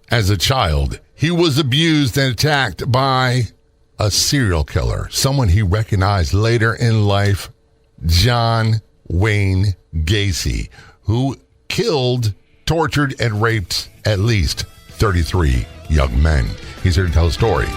As a child, he was abused and attacked by a serial killer, someone he recognized later in life, John Wayne Gacy, who killed, tortured, and raped at least 33 young men. He's here to tell a story.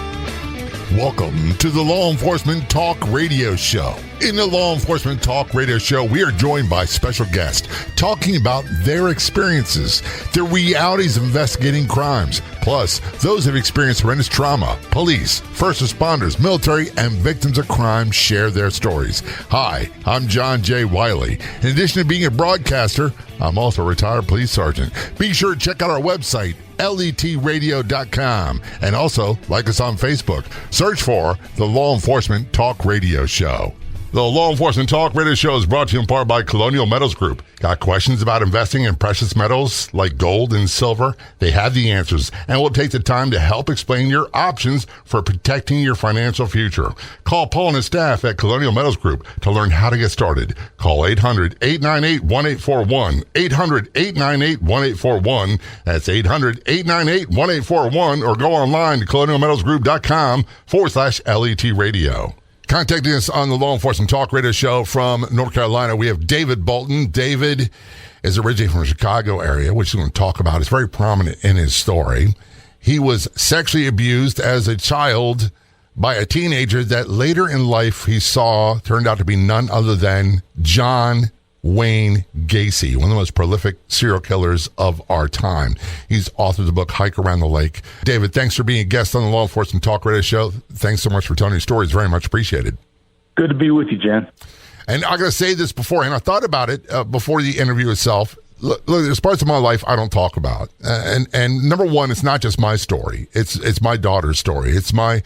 Welcome to the Law Enforcement Talk Radio Show. In the Law Enforcement Talk Radio Show, we are joined by special guests talking about their experiences, the realities of investigating crimes, plus those who have experienced horrendous trauma. Police, first responders, military, and victims of crime share their stories. Hi, I'm John J. Wiley. In addition to being a broadcaster, I'm also a retired police sergeant. Be sure to check out our website, letradio.com, and also like us on Facebook. Search for the Law Enforcement Talk Radio Show. The Law Enforcement Talk Radio Show is brought to you in part by Colonial Metals Group. Got questions about investing in precious metals like gold and silver? They have the answers and will take the time to help explain your options for protecting your financial future. Call Paul and his staff at Colonial Metals Group to learn how to get started. Call 800-898-1841, 800-898-1841. That's 800-898-1841, or go online to colonialmetalsgroup.com/LET radio. Contacting us on the Law Enforcement Talk Radio Show from North Carolina, we have David Bolton. David is originally from the Chicago area, which we're going to talk about. It's very prominent in his story. He was sexually abused as a child by a teenager that later in life he saw turned out to be none other than John Wayne Gacy, one of the most prolific serial killers of our time. He's authored the book Hike Around the Lake. David, thanks for being a guest on the Law Enforcement Talk Radio Show. Thanks so much for telling your stories. Very much appreciated. Good to be with you, Jen. And I got to say this beforehand. I thought about it before the interview itself. Look, there's parts of my life I don't talk about. And number one, it's not just my story. It's my daughter's story. It's my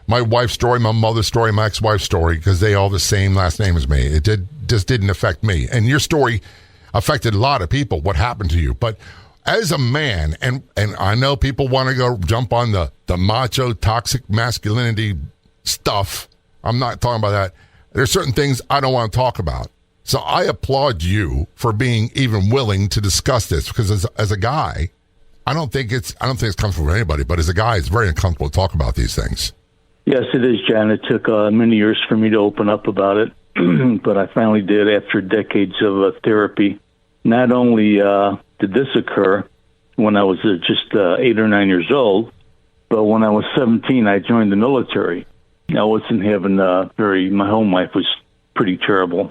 wife's story, my mother's story, my ex-wife's story, because they all have the same last name as me. It just didn't affect me. And your story affected a lot of people, what happened to you. But as a man, and I know people want to go jump on the macho, toxic masculinity stuff. I'm not talking about that. There's certain things I don't want to talk about. So I applaud you for being even willing to discuss this, because as a guy, I don't think it's comfortable for anybody, but as a guy, it's very uncomfortable to talk about these things. Yes, it is, John. It took many years for me to open up about it, but I finally did after decades of therapy. Not only did this occur when I was just 8 or 9 years old, but when I was 17, I joined the military. I wasn't having my home life was pretty terrible.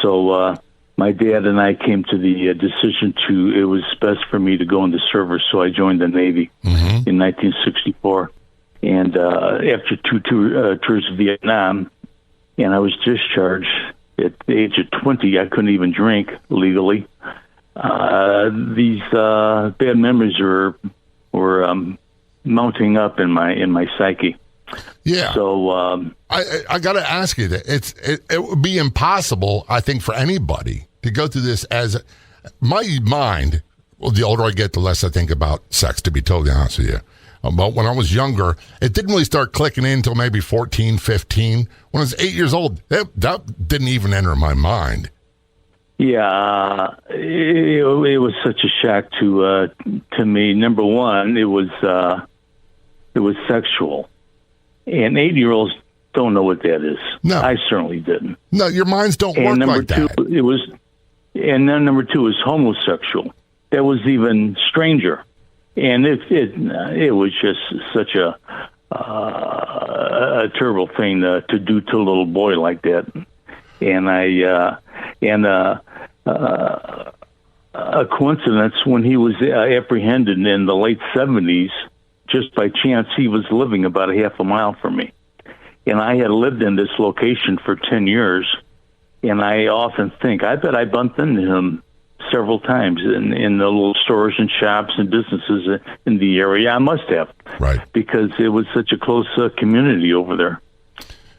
So my dad and I came to the decision it was best for me to go in the service, so I joined the Navy in 1964. And after two tours of Vietnam, and I was discharged at the age of 20, I couldn't even drink legally. These bad memories were mounting up in my psyche. Yeah. So I got to ask you that it would be impossible, I think, for anybody to go through this as my mind. Well, the older I get, the less I think about sex, to be totally honest with you. But when I was younger, it didn't really start clicking in until maybe 14, 15. When I was 8 years old, that didn't even enter my mind. Yeah, it was such a shock to me. Number one, it was sexual, and 8-year-olds don't know what that is. No, I certainly didn't. No, your minds don't work like that. Number two is homosexual. That was even stranger. And it was just such a terrible thing to do to a little boy like that. And a coincidence, when he was apprehended in the late 70s, just by chance, he was living about a half a mile from me. And I had lived in this location for 10 years. And I often think, I bet I bumped into him several times in the little stores and shops and businesses in the area. I must have, right? Because it was such a close community over there.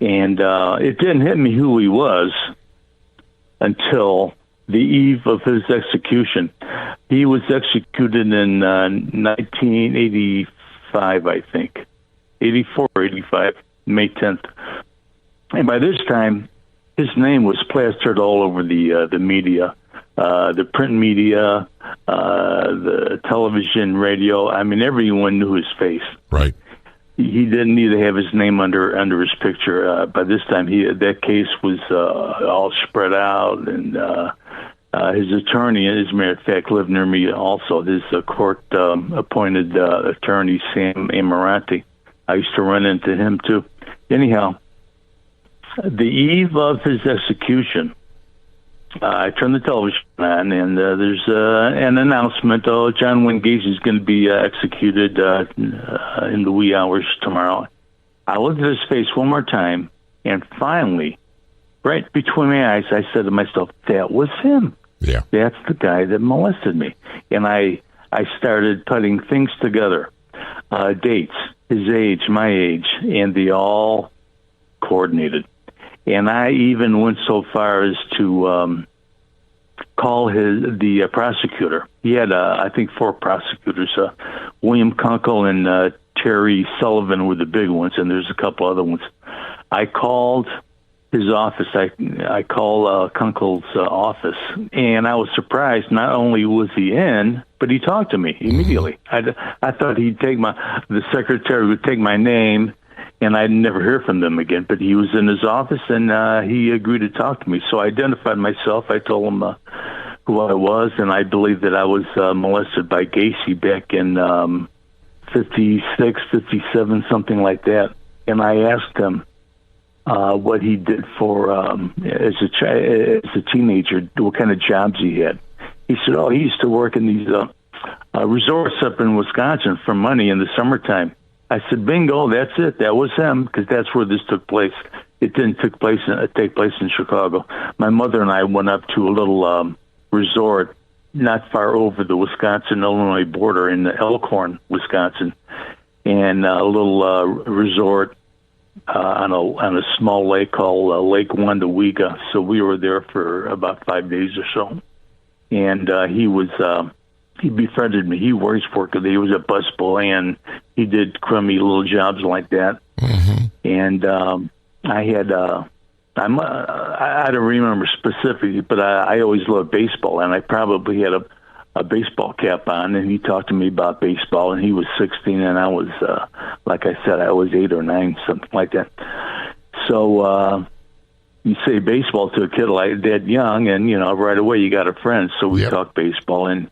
And it didn't hit me who he was until the eve of his execution. He was executed in 1985, I think, 84 or 85, May 10th. And by this time, his name was plastered all over the media. the print media, the television, radio. I mean, everyone knew his face. Right. He didn't need to have his name under his picture. By this time, that case was all spread out, and his attorney, as a matter of fact, lived near me also. His court-appointed attorney, Sam Amoranti. I used to run into him, too. Anyhow, the eve of his execution, I turned the television on, and there's an announcement. Oh, John Wayne Gacy is going to be executed in the wee hours tomorrow. I looked at his face one more time, and finally, right between my eyes, I said to myself, that was him. Yeah. That's the guy that molested me. And I started putting things together, dates, his age, my age, and they all coordinated. And I even went so far as to call the prosecutor. He had, I think, 4 prosecutors. William Kunkel and Terry Sullivan were the big ones, and there's a couple other ones. I called his office. I called Kunkel's office, and I was surprised. Not only was he in, but he talked to me immediately. I thought the secretary would take my name, and I'd never hear from them again. But he was in his office, and he agreed to talk to me. So I identified myself. I told him who I was, and I believed that I was molested by Gacy back in 56, 57, something like that. And I asked him what he did for as a teenager, what kind of jobs he had. He said, he used to work in these resorts up in Wisconsin for money in the summertime. I said, bingo, that's it. That was him, because that's where this took place. It didn't take place in Chicago. My mother and I went up to a little resort not far over the Wisconsin-Illinois border in Elkhorn, Wisconsin, and a little resort on a small lake called Lake Wandawega. So we were there for about 5 days or so. And he befriended me. He worked. He was a busboy, and he did crummy little jobs like that. Mm-hmm. And I don't remember specifically, but I always loved baseball, and I probably had a baseball cap on, and he talked to me about baseball, and he was 16, and I was, like I said, I was 8 or 9, something like that. So you say baseball to a kid like that young, and, right away you got a friend, so we talked baseball, and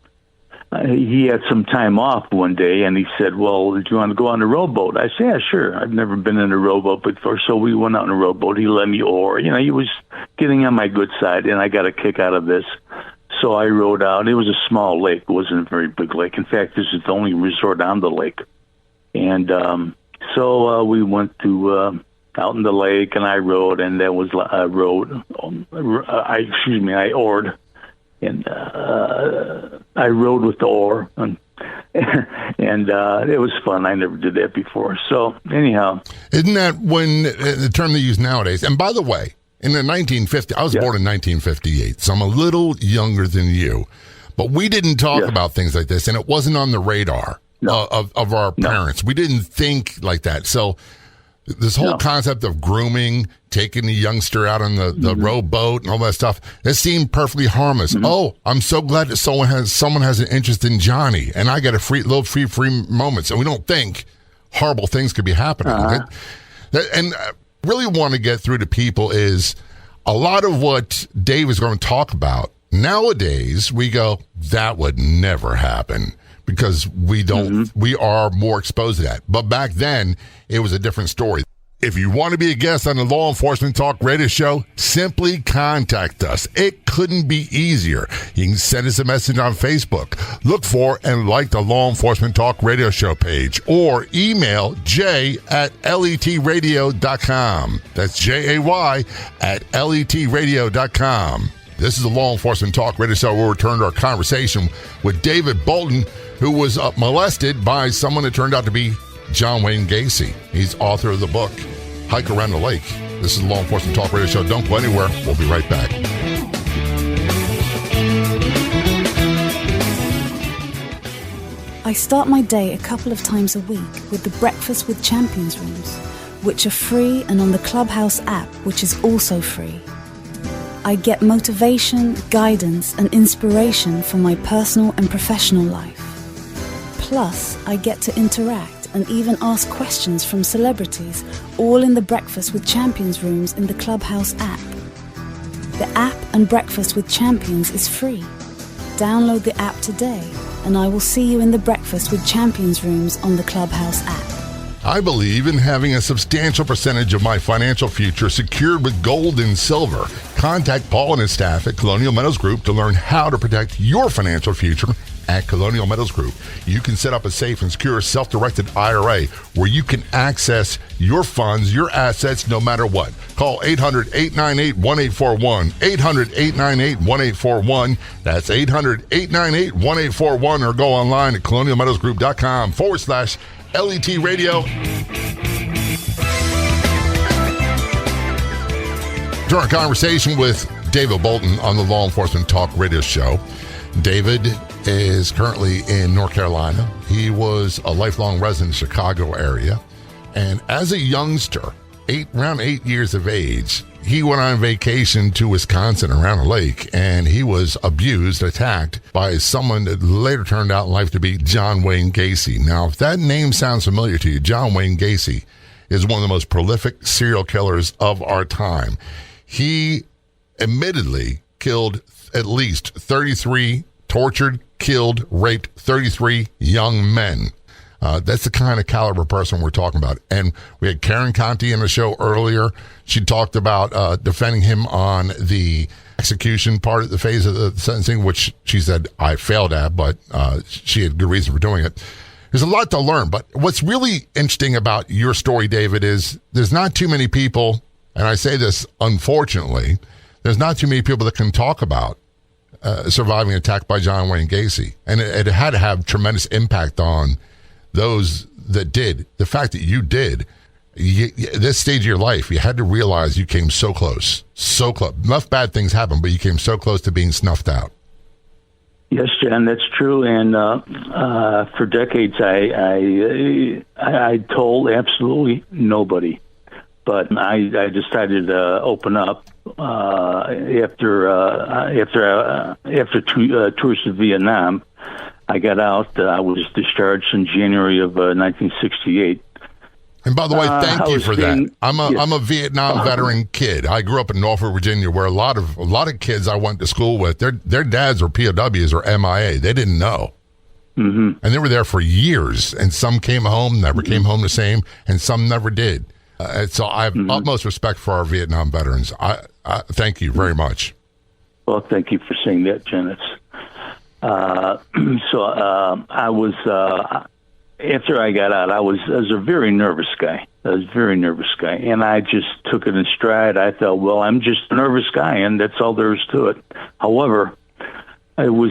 he had some time off one day, and he said, well, do you want to go on a rowboat? I said, yeah, sure. I've never been in a rowboat before, so we went out on a rowboat. He let me oar. He was getting on my good side, and I got a kick out of this. So I rowed out. It was a small lake. It wasn't a very big lake. In fact, this is the only resort on the lake. And so we went to out in the lake, and I rowed, and that was I oared. And I rowed with the oar, and it was fun. I never did that before. So anyhow, isn't that when the term they use nowadays? And by the way, in the 1950s, I was born in 1958, so I'm a little younger than you, but we didn't talk about things like this, and it wasn't on the radar of our parents. We didn't think like that. So this whole concept of grooming, taking the youngster out on the rowboat and all that stuff, it seemed perfectly harmless. Mm-hmm. Oh, I'm so glad that someone has an interest in Johnny, and I got a free moments, and we don't think horrible things could be happening. And I really want to get through to people is a lot of what Dave is going to talk about. Nowadays, we go, that would never happen, because we don't, we are more exposed to that. But back then, it was a different story. If you want to be a guest on the Law Enforcement Talk Radio Show, simply contact us. It couldn't be easier. You can send us a message on Facebook. Look for and like the Law Enforcement Talk Radio Show page, or email jay@letradio.com. That's JAY@letradio.com. This is the Law Enforcement Talk Radio Show. We'll return to our conversation with David Bolton, who was molested by someone that turned out to be John Wayne Gacy. He's author of the book, Hike Around the Lake. This is the Law Enforcement Talk Radio Show. Don't go anywhere. We'll be right back. I start my day a couple of times a week with the Breakfast with Champions rooms, which are free, and on the Clubhouse app, which is also free. I get motivation, guidance, and inspiration for my personal and professional life. Plus, I get to interact and even ask questions from celebrities, all in the Breakfast with Champions rooms in the Clubhouse app. The app and Breakfast with Champions is free. Download the app today, and I will see you in the Breakfast with Champions rooms on the Clubhouse app. I believe in having a substantial percentage of my financial future secured with gold and silver. Contact Paul and his staff at Colonial Metals Group to learn how to protect your financial future at Colonial Metals Group. You can set up a safe and secure self-directed IRA where you can access your funds, your assets, no matter what. Call 800-898-1841, 800-898-1841. That's 800-898-1841, or go online at colonialmetalsgroup.com/LET Radio. During a conversation with David Bolton on the Law Enforcement Talk radio show, David is currently in North Carolina. He was a lifelong resident of the Chicago area. And as a youngster, around 8 years of age, he went on vacation to Wisconsin around a lake, and he was abused, attacked by someone that later turned out in life to be John Wayne Gacy. Now, if that name sounds familiar to you, John Wayne Gacy is one of the most prolific serial killers of our time. He admittedly killed at least 33, tortured, killed, raped 33 young men. That's the kind of caliber person we're talking about. And we had Karen Conti in the show earlier. She talked about defending him on the execution part of the phase of the sentencing, which she said I failed at, but she had good reason for doing it. There's a lot to learn, but what's really interesting about your story, David, is there's not too many people, and I say this unfortunately, there's not too many people that can talk about surviving an attack by John Wayne Gacy. And it had to have tremendous impact on those that did. The fact that you did, at this stage of your life, you had to realize you came so close. Enough bad things happened, but you came so close to being snuffed out. Yes, John, that's true. And for decades, I told absolutely nobody. But I decided to open up after two tours to Vietnam. I got out. I was discharged in January of 1968. And by the way, thank you for that. I'm a Vietnam veteran kid. I grew up in Norfolk, Virginia, where a lot of kids I went to school with, their dads were POWs or MIA. They didn't know. Mm-hmm. And they were there for years. And some came home, never came home the same, and some never did. So I have utmost respect for our Vietnam veterans. I thank you very much. Well, thank you for saying that, Janet. I was after I got out, I was a very nervous guy. And I just took it in stride. I thought, well, I'm just a nervous guy, and that's all there is to it. However, I was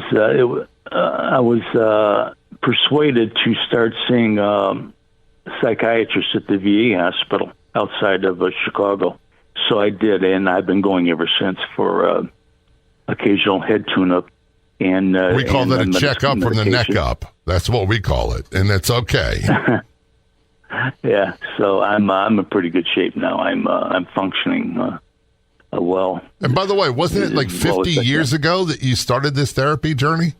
persuaded to start seeing psychiatrists at the VA hospital outside of Chicago. So I did, and I've been going ever since for occasional head tune-up. And we call that a checkup from the neck up. That's what we call it, and that's okay. Yeah, so I'm in pretty good shape now. I'm functioning well. And by the way, wasn't it like 50 years ago that you started this therapy journey?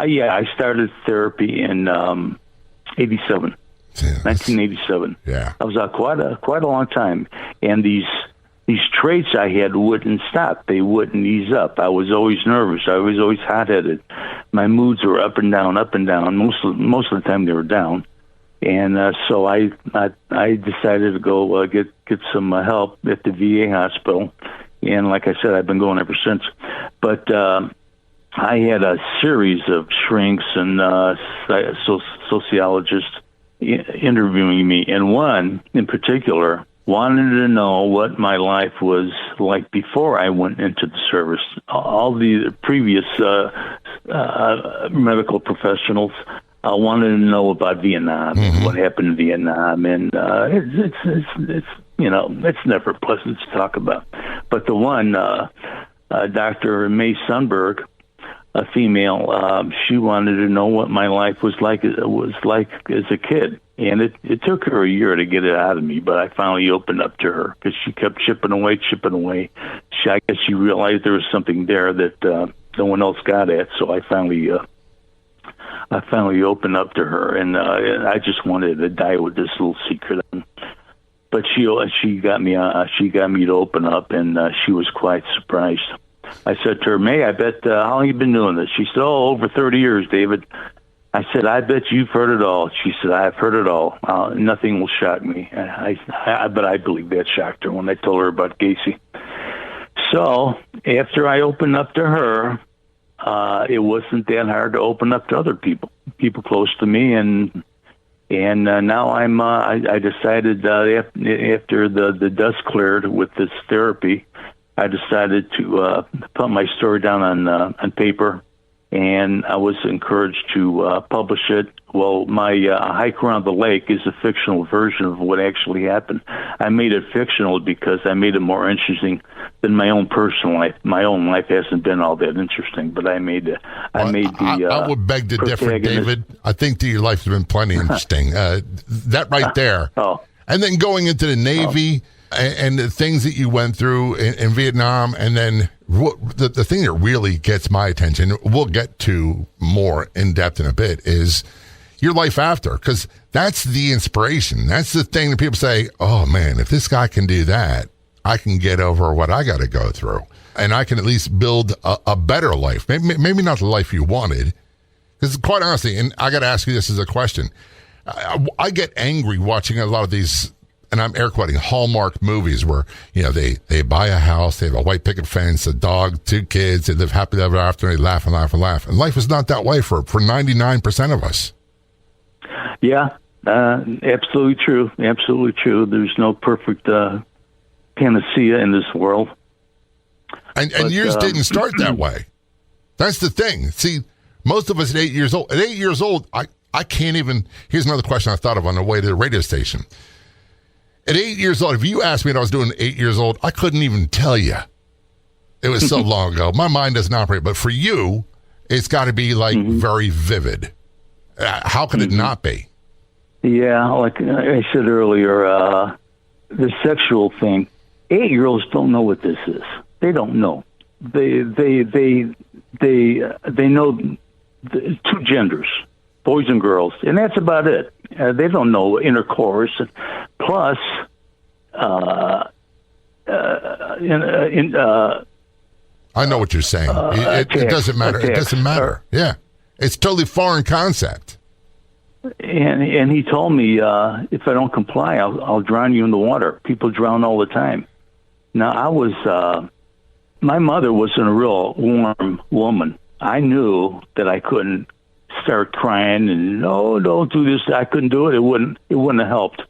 Yeah, I started therapy in 87. 1987. Yeah, I was out quite a long time, and these traits I had wouldn't stop. They wouldn't ease up. I was always nervous. I was always hot-headed. My moods were up and down. Most of the time they were down, and so I decided to go get some help at the VA hospital, and like I said, I've been going ever since. But I had a series of shrinks and sociologists interviewing me, and one in particular wanted to know what my life was like before I went into the service. All the previous medical professionals wanted to know about Vietnam, and what happened in Vietnam, and it's never pleasant to talk about. But the one, Dr. May Sundberg, a female. She wanted to know what my life was like as a kid. And it took her a year to get it out of me, but I finally opened up to her because she kept chipping away. I guess she realized there was something there that no one else got at. So I finally opened up to her, and I just wanted to die with this little secret. But she got me to open up, and she was quite surprised. I said to her, "May, I bet how long you been doing this?" She said, "Oh, over 30 years, David." I said, "I bet you've heard it all." She said, "I've heard it all. Nothing will shock me." But I believe that shocked her when I told her about Gacy. So after I opened up to her, it wasn't that hard to open up to other people close to me, and now I decided after the dust cleared with this therapy, I decided to put my story down on paper. And I was encouraged to publish it. Well, my hike around the lake is a fictional version of what actually happened. I made it fictional because I made it more interesting than my own personal life. My own life hasn't been all that interesting, but I would beg to differ, David. I think that your life has been plenty interesting. That right there. And then going into the Navy and the things that you went through in Vietnam, and then the thing that really gets my attention, we'll get to more in depth in a bit, is your life after, because that's the inspiration. That's the thing that people say, "Oh man, if this guy can do that, I can get over what I got to go through, and I can at least build a better life. Maybe not the life you wanted." Because quite honestly, and I got to ask you this as a question, I get angry watching a lot of these, and I'm air quoting, Hallmark movies where, they buy a house, they have a white picket fence, a dog, 2 kids, they live happily ever after, and they laugh and laugh and laugh. And life is not that way for 99% of us. Yeah, absolutely true. Absolutely true. There's no perfect panacea in this world. And yours didn't start that way. That's the thing. See, most of us at 8 years old, I can't even, here's another question I thought of on the way to the radio station. At 8 years old, if you asked me what I was doing at 8 years old, I couldn't even tell you. It was so long ago. My mind doesn't operate. But for you, it's got to be like very vivid. How could it not be? Yeah, like I said earlier, the sexual thing. 8-year-olds don't know what this is. They don't know. They know the 2 genders, boys and girls, and that's about it. They don't know intercourse. Plus, I know what you're saying. It doesn't matter. It doesn't matter. Yeah, it's totally foreign concept. And he told me, if I don't comply, I'll drown you in the water. People drown all the time. Now, my mother wasn't a real warm woman. I knew that I couldn't start crying and, no, don't do this. I couldn't do it. It wouldn't have helped.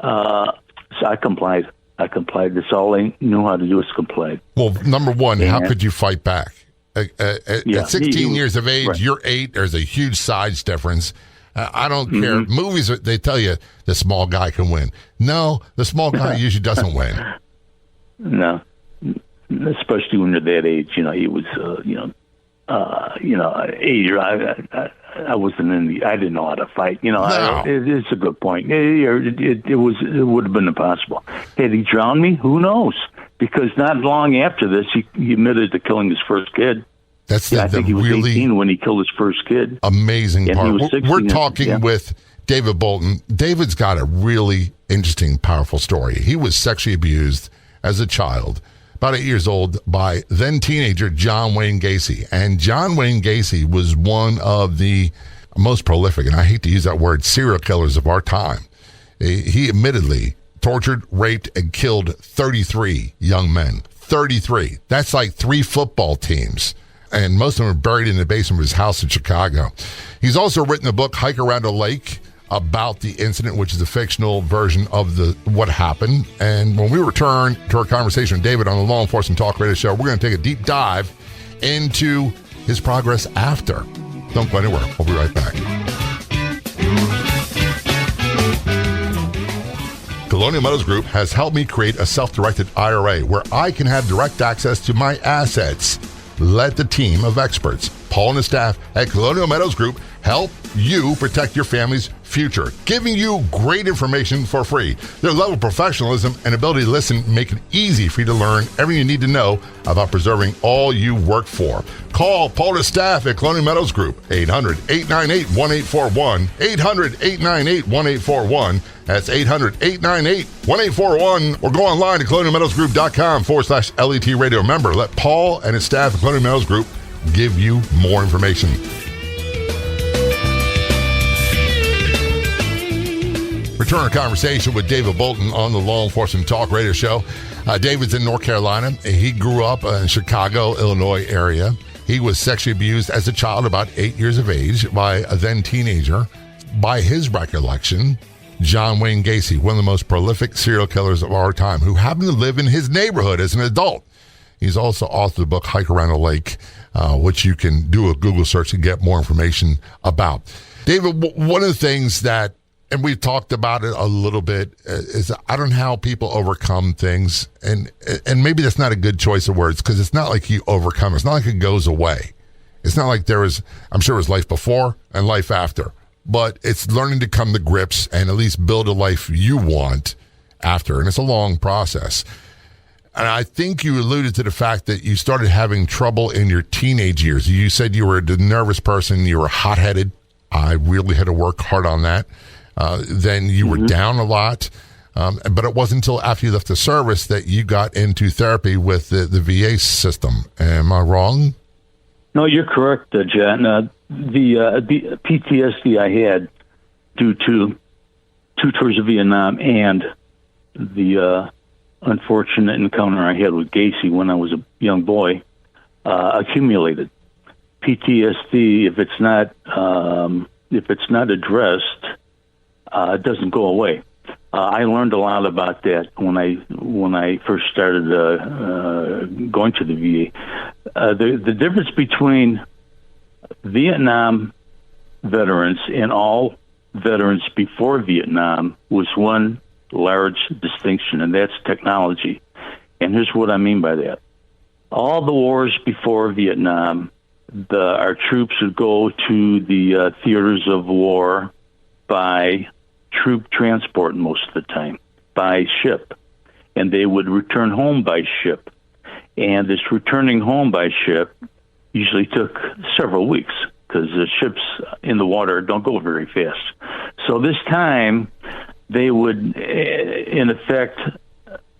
So I complied. That's all I knew how to do is comply. Well, number one, how could you fight back? At 16 years of age, you're 8. There's a huge size difference. I don't care. Movies, they tell you the small guy can win. No, the small guy usually doesn't win. No, especially when you're that age. He was, 8. I wasn't I didn't know how to fight. No. It's a good point. It would have been impossible. Had he drowned me? Who knows? Because not long after this, he admitted to killing his first kid. That's I think he was really 18 when he killed his first kid. Amazing part. We're talking with David Bolton. David's got a really interesting, powerful story. He was sexually abused as a child, about 8 years old, by then teenager John Wayne Gacy. And John Wayne Gacy was one of the most prolific, and I hate to use that word, serial killers of our time. He admittedly tortured, raped, and killed 33 young men. 33. That's like 3 football teams. And most of them are buried in the basement of his house in Chicago. He's also written a book, Hike Around a Lake, about the incident, which is a fictional version of what happened. And when we return to our conversation with David on the Law Enforcement Talk Radio Show, we're going to take a deep dive into his progress after. Don't go anywhere. We'll be right back. Colonial Metals Group has helped me create a self-directed IRA where I can have direct access to my assets. Let the team of experts Paul and his staff at Colonial Meadows Group help you protect your family's future, giving you great information for free. Their level of professionalism and ability to listen make it easy for you to learn everything you need to know about preserving all you work for. Call Paul and his staff at Colonial Meadows Group, 800-898-1841, 800-898-1841. That's 800-898-1841, or go online to colonialmeadowsgroup.com/LET radio. Remember, let Paul and his staff at Colonial Meadows Group give you more information. Return our conversation with David Bolton on the Law Enforcement Talk Radio Show. David's in North Carolina. He grew up in Chicago, Illinois area. He was sexually abused as a child, about 8 years of age, by a then teenager. By his recollection, John Wayne Gacy, one of the most prolific serial killers of our time, who happened to live in his neighborhood as an adult. He's also authored the book Hike Around the Lake, which you can do a Google search to get more information about. David, one of the things that, and we've talked about it a little bit, is I don't know how people overcome things. And maybe that's not a good choice of words, because it's not like you overcome it. It's not like it goes away. It's not like there is, I'm sure it was life before and life after. But it's learning to come to grips and at least build a life you want after. And it's a long process. And I think you alluded to the fact that you started having trouble in your teenage years. You said you were a nervous person. You were hot-headed. I really had to work hard on that. Then you were down a lot. But it wasn't until after you left the service that you got into therapy with the VA system. Am I wrong? No, you're correct, Jan. The PTSD I had due to 2 tours of Vietnam and the unfortunate encounter I had with Gacy when I was a young boy accumulated. PTSD, if it's not addressed, it doesn't go away. I learned a lot about that when I first started going to the VA. The difference between Vietnam veterans and all veterans before Vietnam was one large distinction, and that's technology. And here's what I mean by that. All the wars before Vietnam, our troops would go to the theaters of war by troop transport most of the time, by ship. And they would return home by ship. And this returning home by ship usually took several weeks because the ships in the water don't go very fast. So this time, they would, in effect,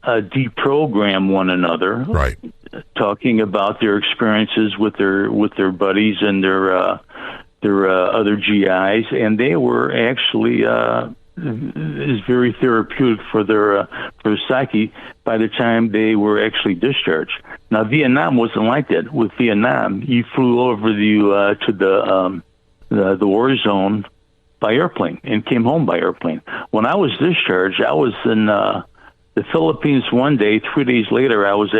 deprogram one another, right? Talking about their experiences with their buddies and their other GIs, and they were actually is very therapeutic for their psyche by the time they were actually discharged. Now, Vietnam wasn't like that. With Vietnam, you flew over to the war zone by airplane and came home by airplane. When I was discharged, I was in the Philippines one day. 3 days later, I was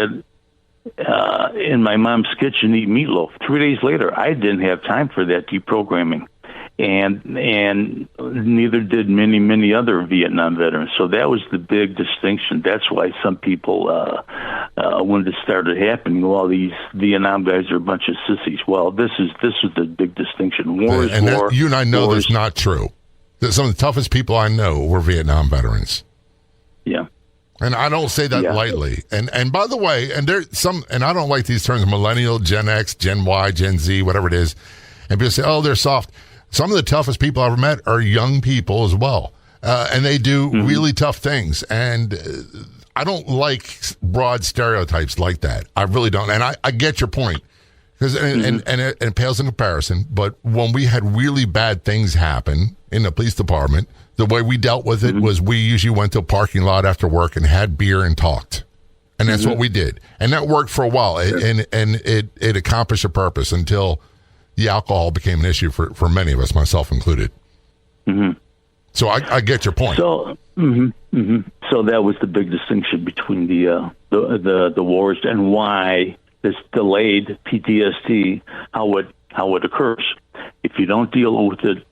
in my mom's kitchen eating meatloaf. 3 days later, I didn't have time for that deprogramming. And neither did many other Vietnam veterans. So that was the big distinction. That's why some people, when this started happening, well, these Vietnam guys are a bunch of sissies. Well, this is the big distinction. War is war. You and I know that's not true. Some of the toughest people I know were Vietnam veterans. Yeah. And I don't say that lightly. And by the way, and there's some, and I don't like these terms, millennial, Gen X, Gen Y, Gen Z, whatever it is. And people say, oh, they're soft. Some of the toughest people I've ever met are young people as well. And they do really tough things. And I don't like broad stereotypes like that. I really don't. And I get your point. Because and it pales in comparison. But when we had really bad things happen in the police department, the way we dealt with it was we usually went to a parking lot after work and had beer and talked. And that's what we did. And that worked for a while. And it accomplished a purpose until the alcohol became an issue for many of us, myself included. So I get your point. So, so that was the big distinction between the wars and why this delayed PTSD, how it occurs. If you don't deal with it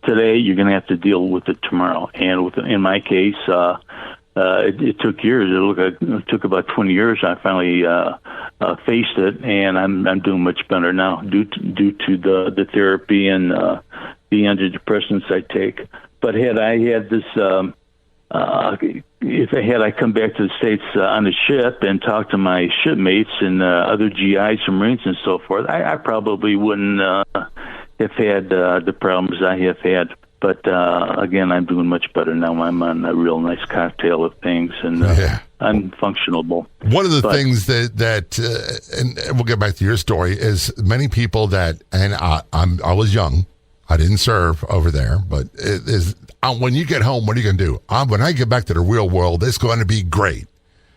today, you're going to have to deal with it tomorrow. And in my case, it took years. It took about 20 years. I finally faced it, and I'm doing much better now due to the therapy and the antidepressants I take. But had I had this, if I come back to the States on a ship and talk to my shipmates and other GIs and Marines and so forth, I probably wouldn't have had the problems I have had. But again, I'm doing much better now. I'm on a real nice cocktail of things, and I'm functionable. One of the things that and we'll get back to your story, is many people that, and I was young, I didn't serve over there, but it is when you get home, what are you going to do? When I get back to the real world, it's going to be great.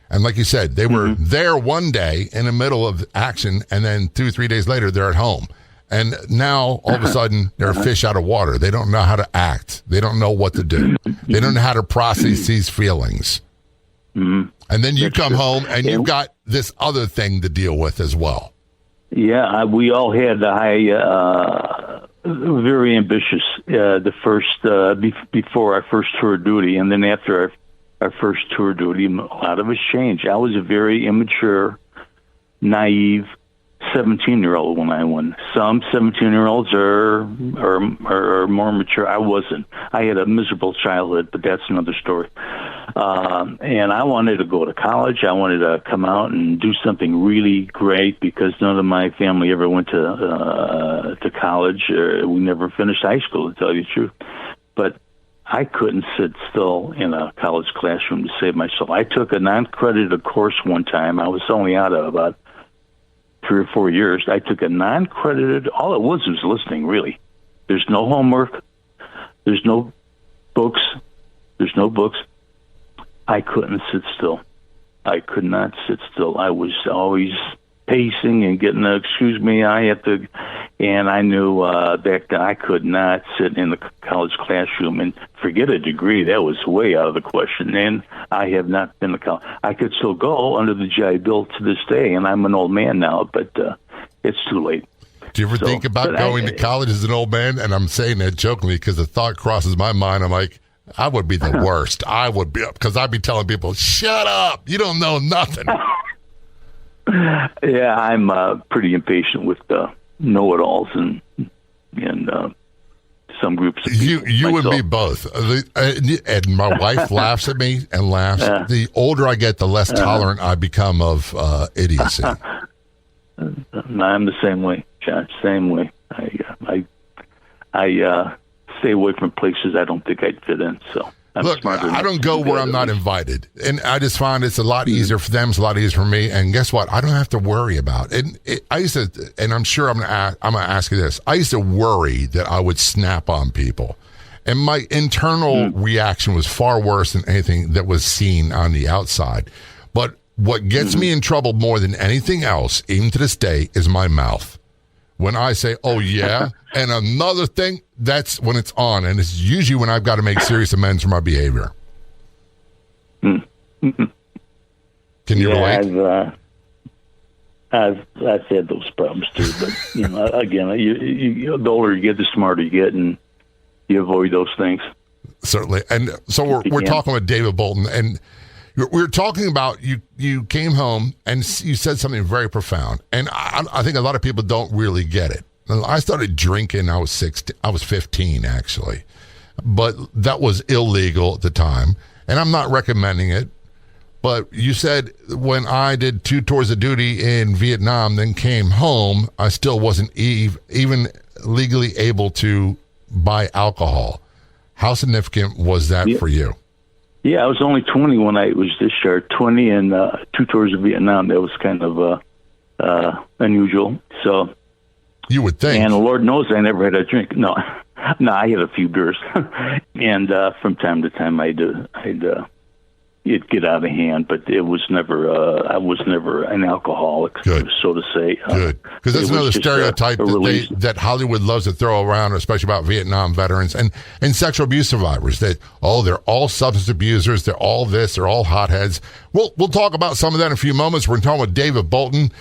And like you said, they were there one day in the middle of action, and then 2-3 days later, they're at home. And now, all of a sudden, they're a fish out of water. They don't know how to act. They don't know what to do. They don't know how to process these feelings. And then you come home, and you've got this other thing to deal with as well. Yeah, we all had very ambitious the first before our first tour of duty, and then after our first tour of duty, a lot of us changed. I was a very immature, naive 17-year-old when I went. Some 17-year-olds are more mature. I wasn't. I had a miserable childhood, but that's another story. And I wanted to go to college. I wanted to come out and do something really great, because none of my family ever went to college. We never finished high school, to tell you the truth. But I couldn't sit still in a college classroom to save myself. I took a non-credited course one time. I was only out of about 3 or 4 years. I took a non-credited, all it was listening, really. There's no homework. There's no books. I couldn't sit still. I could not sit still. I was always pacing and getting excuse me, I have to, and I knew that I could not sit in the college classroom and forget a degree. That was way out of the question. And I have not been to college. I could still go under the GI Bill to this day, and I'm an old man now, but it's too late. Do you ever think about going to college as an old man? And I'm saying that jokingly because the thought crosses my mind. I'm like, I would be the worst. I would be, because I'd be telling people, shut up. You don't know nothing. Yeah, I'm pretty impatient with know-it-alls and some groups of people. You and me both. And my wife laughs at me and laughs. The older I get, the less tolerant I become of idiocy. I'm the same way, John. Same way. I stay away from places I don't think I'd fit in. So look, I don't go where I'm not invited, and I just find it's a lot easier for them. It's a lot easier for me. And guess what? I don't have to worry about it. I used to, and I'm sure I'm gonna ask you this. I used to worry that I would snap on people, and my internal reaction was far worse than anything that was seen on the outside. But what gets me in trouble more than anything else, even to this day, is my mouth. When I say, oh, yeah, and another thing, that's when it's on. And it's usually when I've got to make serious amends for my behavior. Can you relate? I've had those problems too. But, again, the older you get, the smarter you get, and you avoid those things. Certainly. And so we're talking with David Bolton, and we were talking about you came home and you said something very profound, and I think a lot of people don't really get it. I started drinking. I was 15 actually, but that was illegal at the time, and I'm not recommending it. But you said when I did 2 tours of duty in Vietnam, then came home, I still wasn't even legally able to buy alcohol. How significant was that for you? Yeah, I was only 20 when I was discharged. 20 and 2 tours of Vietnam. That was kind of unusual. So you would think. And Lord knows I never had a drink. No, I had a few beers, and from time to time it'd get out of hand. But it was never. I was never an alcoholic, so to say. Good, because that's another stereotype that Hollywood loves to throw around, especially about Vietnam veterans and sexual abuse survivors. That they're all substance abusers. They're all this. They're all hotheads. We'll talk about some of that in a few moments. We're talking with David Bolton.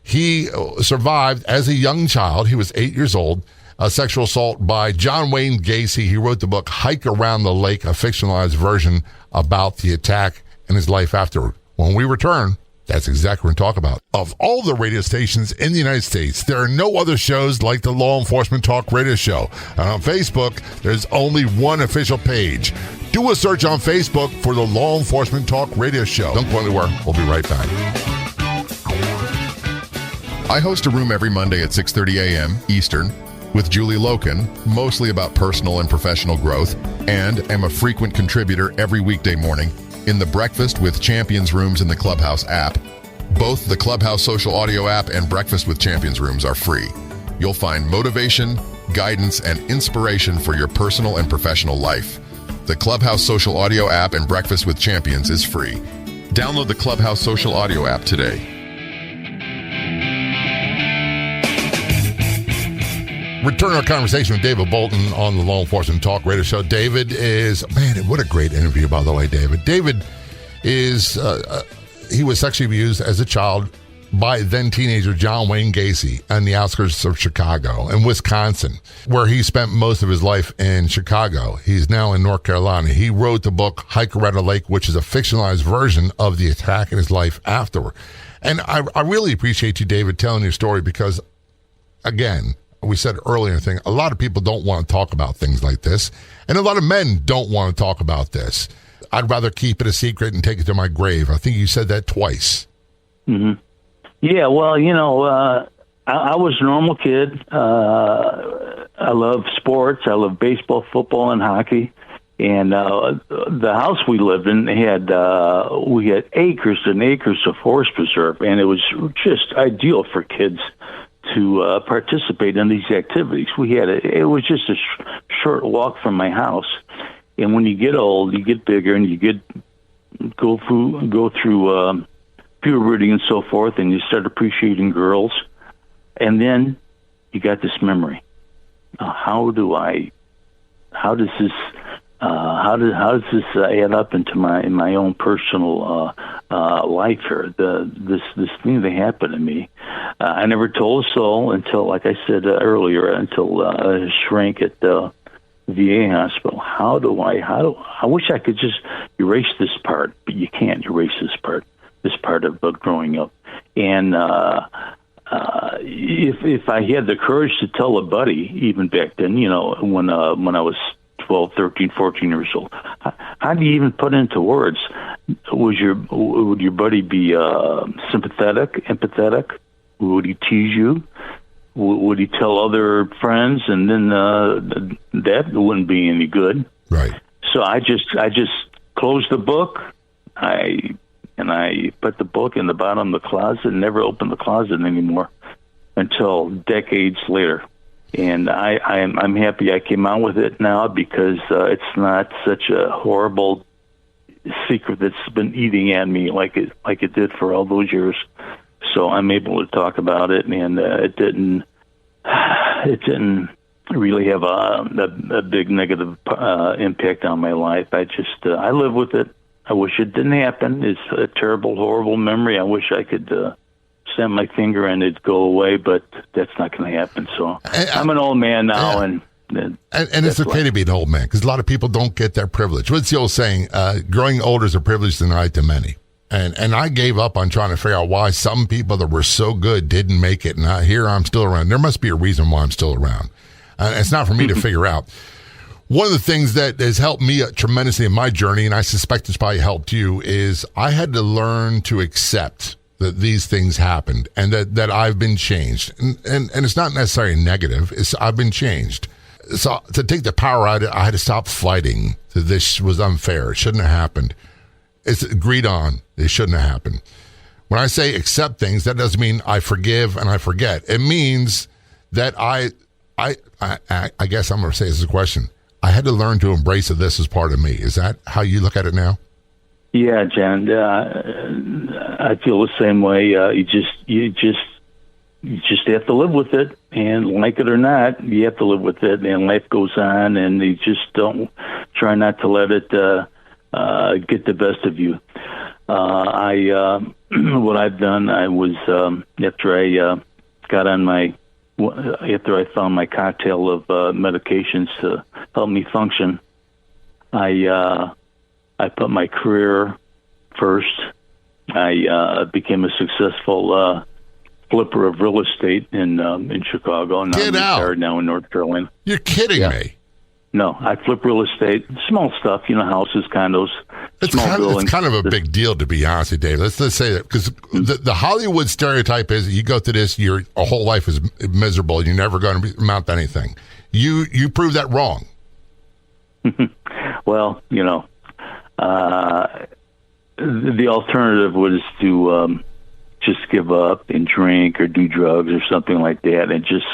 He survived as a young child. He was 8 years old. A sexual assault by John Wayne Gacy. He wrote the book Hike Around the Lake, a fictionalized version about the attack. and his life afterward. When we return, that's exactly what we're going to talk about. Of all the radio stations in the United States, there are no other shows like the Law Enforcement Talk Radio Show. And on Facebook, there's only one official page. Do a search on Facebook for the Law Enforcement Talk Radio Show. Don't go anywhere. We'll be right back. I host a room every Monday at 6:30 a.m. Eastern with Julie Loken, mostly about personal and professional growth, and am a frequent contributor every weekday morning in the Breakfast with Champions rooms in the Clubhouse app. Both the Clubhouse social audio app and Breakfast with Champions rooms are free. You'll find motivation, guidance, and inspiration for your personal and professional life. The Clubhouse social audio app and Breakfast with Champions is free. Download the Clubhouse social audio app today. Return our conversation with David Bolton on the Law Enforcement Talk Radio Show. David is, man, what a great interview, by the way, David. David is, he was sexually abused as a child by then teenager John Wayne Gacy on the outskirts of Chicago and Wisconsin, where he spent most of his life in Chicago. He's now in North Carolina. He wrote the book Hiker at a Lake, which is a fictionalized version of the attack in his life afterward. And I really appreciate you, David, telling your story because, again, we said earlier, a lot of people don't want to talk about things like this, and a lot of men don't want to talk about this. I'd rather keep it a secret and take it to my grave. I think you said that twice. Mm-hmm. Yeah, well, I was a normal kid. I love sports. I love baseball, football, and hockey. And the house we lived in we had acres and acres of forest preserve, and it was just ideal for kids to participate in these activities. It was just a short walk from my house. And when you get old, you get bigger, and you go through puberty and so forth, and you start appreciating girls. And then you got this memory. How does this add up into my own personal life here? This thing that happened to me. I never told a soul until, like I said earlier, until I shrank at the VA hospital. I wish I could just erase this part, but you can't erase this part of growing up. And if I had the courage to tell a buddy, even back then, when I was 12, 13, 14 years old, how do you even put into words? Would your buddy be sympathetic, empathetic? Would he tease you? Would he tell other friends? And then that wouldn't be any good. Right. So I just closed the book. I put the book in the bottom of the closet and never opened the closet anymore until decades later. And I'm happy I came out with it now because it's not such a horrible secret that's been eating at me like it did for all those years. So I'm able to talk about it, and it didn't really have a big negative impact on my life. I live with it. I wish it didn't happen. It's a terrible, horrible memory. I wish I could snap my finger and it'd go away, but that's not going to happen. So I'm an old man now, and it's okay to be an old man because a lot of people don't get that privilege. What's the old saying? Growing older is a privilege denied to many. And I gave up on trying to figure out why some people that were so good didn't make it. And here I'm still around. There must be a reason why I'm still around. It's not for me to figure out. One of the things that has helped me tremendously in my journey, and I suspect it's probably helped you, is I had to learn to accept that these things happened and that I've been changed. And it's not necessarily negative. I've been changed. So to take the power out of it, I had to stop fighting that this was unfair. It shouldn't have happened. It's agreed on. It shouldn't have happened. When I say accept things, that doesn't mean I forgive and I forget. It means that I guess I'm going to say this is a question. I had to learn to embrace that this is part of me. Is that how you look at it now? Yeah, John. I feel the same way. You just have to live with it, and like it or not, you have to live with it. And life goes on, and you just don't try not to let it get the best of you. What I've done, I was after I found my cocktail of medications to help me function, I put my career first. I became a successful flipper of real estate in Chicago. Now Get I'm out. retired now in North Carolina. You're kidding me. No, I flip real estate, small stuff, houses, condos, small buildings. It's kind of a big deal, to be honest with you, Dave. Let's say that, because the Hollywood stereotype is you go through this, your whole life is miserable, you're never going to amount to anything. You prove that wrong. Well, the alternative was to just give up and drink or do drugs or something like that and just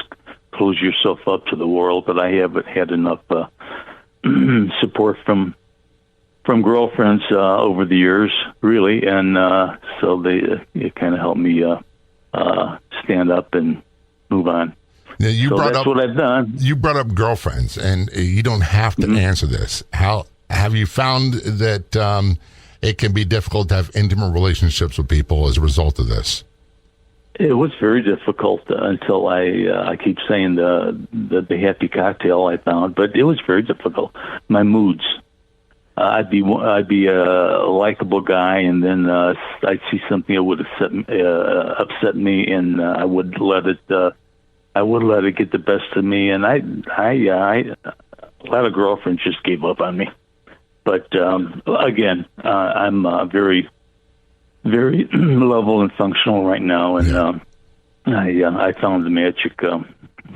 close yourself up to the world. But I haven't had enough support from girlfriends over the years, really, and so it kind of helped me stand up and move on. Now, that's what I've done. You brought up girlfriends, and you don't have to answer this. How have you found that it can be difficult to have intimate relationships with people as a result of this? It was very difficult until I keep saying the happy cocktail I found, but it was very difficult. My moods. I'd be a likable guy, and then I'd see something that would upset me, and I would let it get the best of me. And I a lot of girlfriends just gave up on me. But again, I'm very, very level and functional right now, and I found the magic.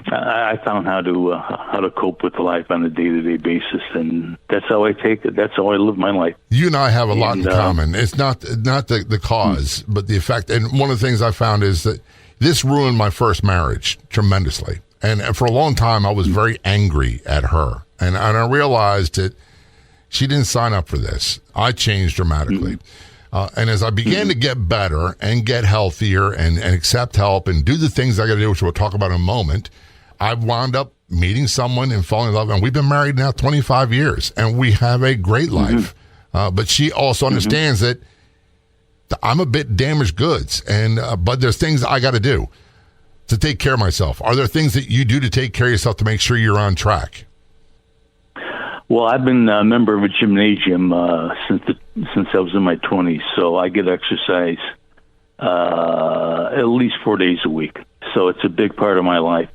I found how to cope with life on a day-to-day basis, and that's how I take it. That's how I live my life. You and I have a lot in common. It's not the cause, but the effect. And one of the things I found is that this ruined my first marriage tremendously. And for a long time, I was very angry at her, and I realized that she didn't sign up for this. I changed dramatically. And as I began to get better and get healthier and accept help and do the things I got to do, which we'll talk about in a moment, I wound up meeting someone and falling in love. And we've been married now 25 years, and we have a great life. But she also understands that I'm a bit damaged goods, and but there's things I got to do to take care of myself. Are there things that you do to take care of yourself to make sure you're on track? Well, I've been a member of a gymnasium since I was in my 20s, so I get exercise at least 4 days a week. So it's a big part of my life.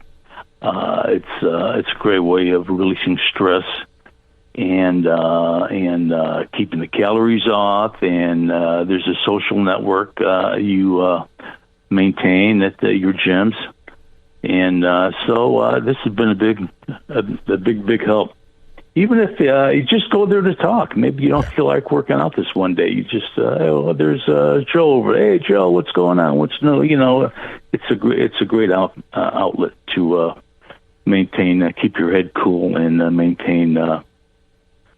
It's a great way of releasing stress and keeping the calories off. And there's a social network you maintain at your gyms, and so this has been a big help. Even if you just go there to talk, maybe you don't feel like working out this one day. You just, there's Joe over. Hey, Joe, what's going on? What's new? It's a great outlet to maintain, keep your head cool, and maintain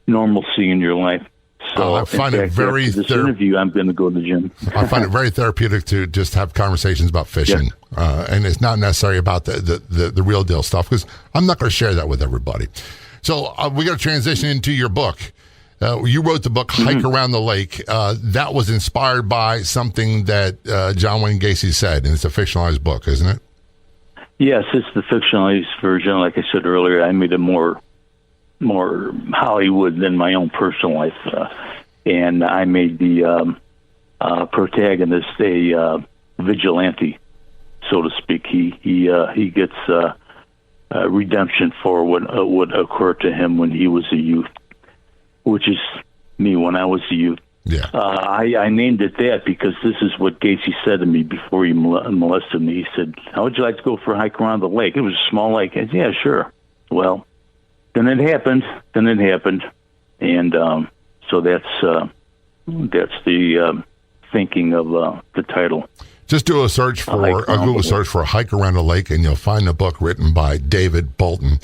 normalcy in your life. So I find it very after this interview, I'm going to go to the gym. I find it very therapeutic to just have conversations about fishing, and it's not necessarily about the real deal stuff, because I'm not going to share that with everybody. So we got to transition into your book. You wrote the book Hike Around the Lake. That was inspired by something that John Wayne Gacy said, and it's a fictionalized book, isn't it? Yes, it's the fictionalized version. Like I said earlier, I made it more Hollywood than my own personal life, and I made the protagonist a vigilante, so to speak. He gets redemption for what occurred to him when he was a youth, which is me when I was a youth. Yeah. I named it that because this is what Gacy said to me before he molested me. He said, "How would you like to go for a hike around the lake?" It was a small lake. I said, "Yeah, sure." Well, then it happened, and so that's the thinking of the title. Just do a search for a Google search for Hike Around the Lake, and you'll find a book written by David Bolton.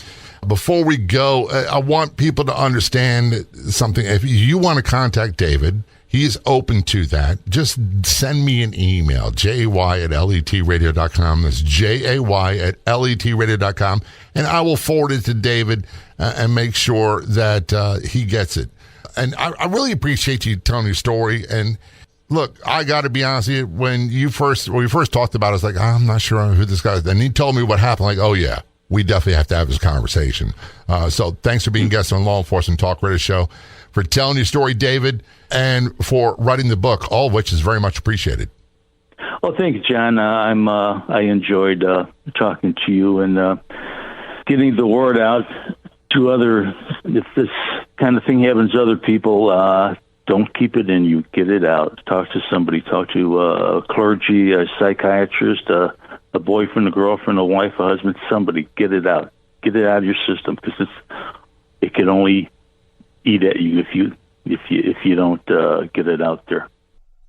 Before we go, I want people to understand something. If you want to contact David, he is open to that. Just send me an email, jay@letradio.com. That's jay@letradio.com, and I will forward it to David and make sure that he gets it. And I really appreciate you telling your story. And look, I got to be honest with you. When we first talked about it, I was like, I'm not sure who this guy is. And he told me what happened. Like, oh yeah, we definitely have to have this conversation. So thanks for being guest on Law Enforcement Talk Radio Show, for telling your story, David, and for writing the book, all of which is very much appreciated. Well, thank you, John. I enjoyed talking to you and getting the word out to other. If this kind of thing happens to other people, don't keep it in you. Get it out. Talk to somebody. Talk to a clergy, a psychiatrist, a boyfriend, a girlfriend, a wife, a husband. Somebody. Get it out. Get it out of your system, because it can only eat at you if you don't get it out there.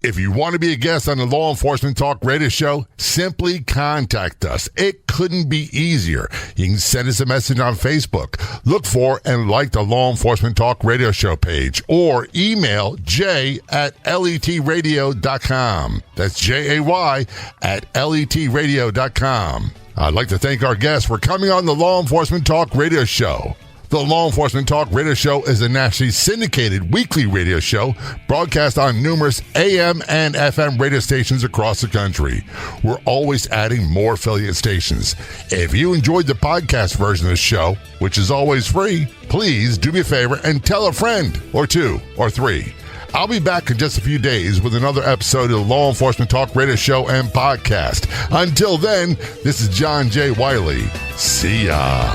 If you want to be a guest on the Law Enforcement Talk Radio Show, simply contact us. It couldn't be easier. You can send us a message on Facebook. Look for and like the Law Enforcement Talk Radio Show page, or email jay@letradio.com. That's JAY@letradio.com. I'd like to thank our guests for coming on the Law Enforcement Talk Radio Show. The Law Enforcement Talk Radio Show is a nationally syndicated weekly radio show broadcast on numerous AM and FM radio stations across the country. We're always adding more affiliate stations. If you enjoyed the podcast version of the show, which is always free, please do me a favor and tell a friend or two or three. I'll be back in just a few days with another episode of the Law Enforcement Talk Radio Show and podcast. Until then, this is John J. Wiley. See ya.